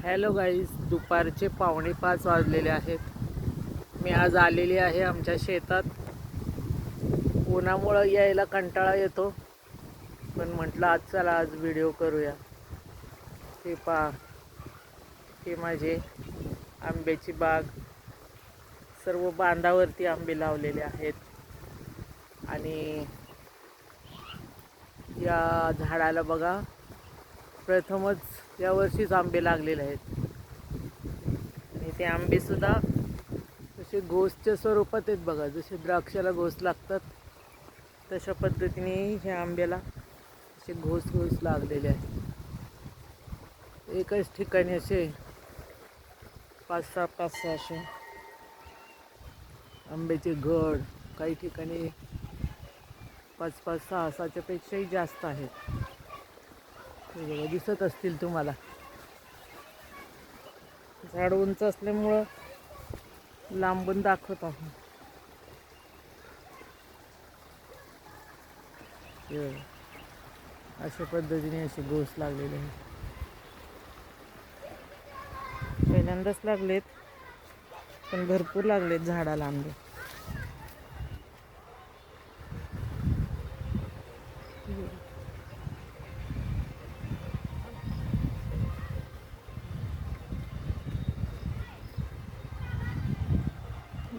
Hello guys, दुपारचे 4:45 वाजलेले आहेत. मी आज आलेली आहे आमच्या शेतात. उन्हामुळं यायला कंटाळा येतो, पण म्हटलं आज व्हिडिओ करूया. हे पहा, हे माझे आंब्याची बाग. सर्व बांधावरती आंबे लावलेले आहेत आणि या झाडाला बघा, प्रथमच यावर्षीच आंबे लागलेले आहेत. आणि ते आंबेसुद्धा जसे घोसच्या स्वरूपात आहेत बघा. जसे द्राक्षाला घोस लागतात तशा पद्धतीने ह्या आंब्याला असे घोस लागलेले आहेत. एकाच ठिकाणी असे 5-6 असे आंब्याचे घड, काही ठिकाणी 5-6च्या पेक्षाही जास्त आहेत. हे दिसत असतील तुम्हाला. झाड उंच असल्यामुळं लांबून दाखवत आहे. अशा पद्धतीने असे घोस लागलेले आहेत. पहिल्यांदाच लागलेत, पण भरपूर लागलेत झाडाला आंबे.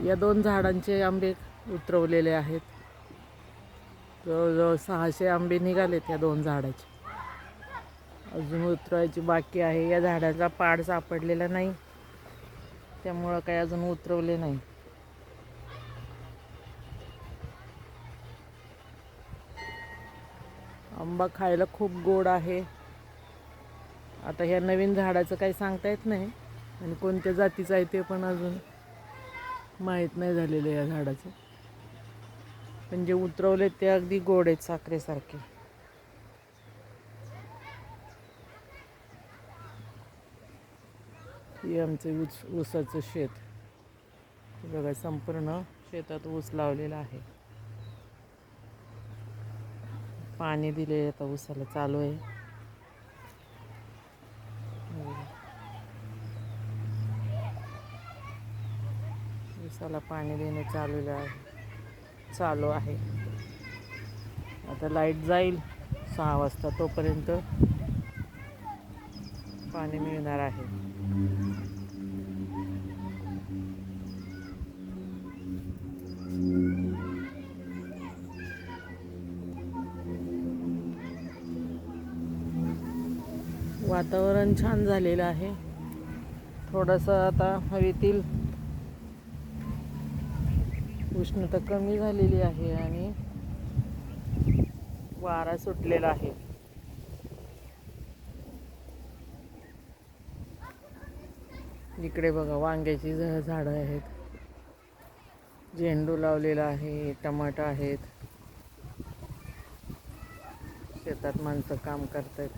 या 2 झाडांचे आंबे उतरवलेले आहेत. जवळजवळ 600 आंबे निघालेत या 2 झाडाचे. अजून उतरवायची बाकी आहे. या झाडाचा पाड सापडलेला नाही, त्यामुळं काही अजून उतरवले नाही. आंबा खायला खूप गोड आहे. आता ह्या नवीन झाडाचं काही सांगता येत नाही आणि कोणत्या जातीचं आहे ते पण अजून माहीत नाही झालेलं या झाडाचं. पण जे उतरवले ते अगदी गोड आहेत, साखरेसारखे. हे आमचं ऊसाचं शेत बघा. संपूर्ण शेतात ऊस लावलेला आहे. पाणी दिले आता ऊसाला चालू आहे. ऊसाला पाणी देणे चालू आहे. आता लाईट जाईल 6 वाजता, तोपर्यंत पाणी मिळणार आहे. वातावरण छान झालेलं आहे. थोडंसं आता हवेतील उष्णता कमी झालेली आहे आणि वारा सुटलेला आहे. इकडे बघा, वांग्याची झाडं आहेत, झेंडू लावलेला आहे, टमाटर आहेत. शेतात माणसं काम करतात.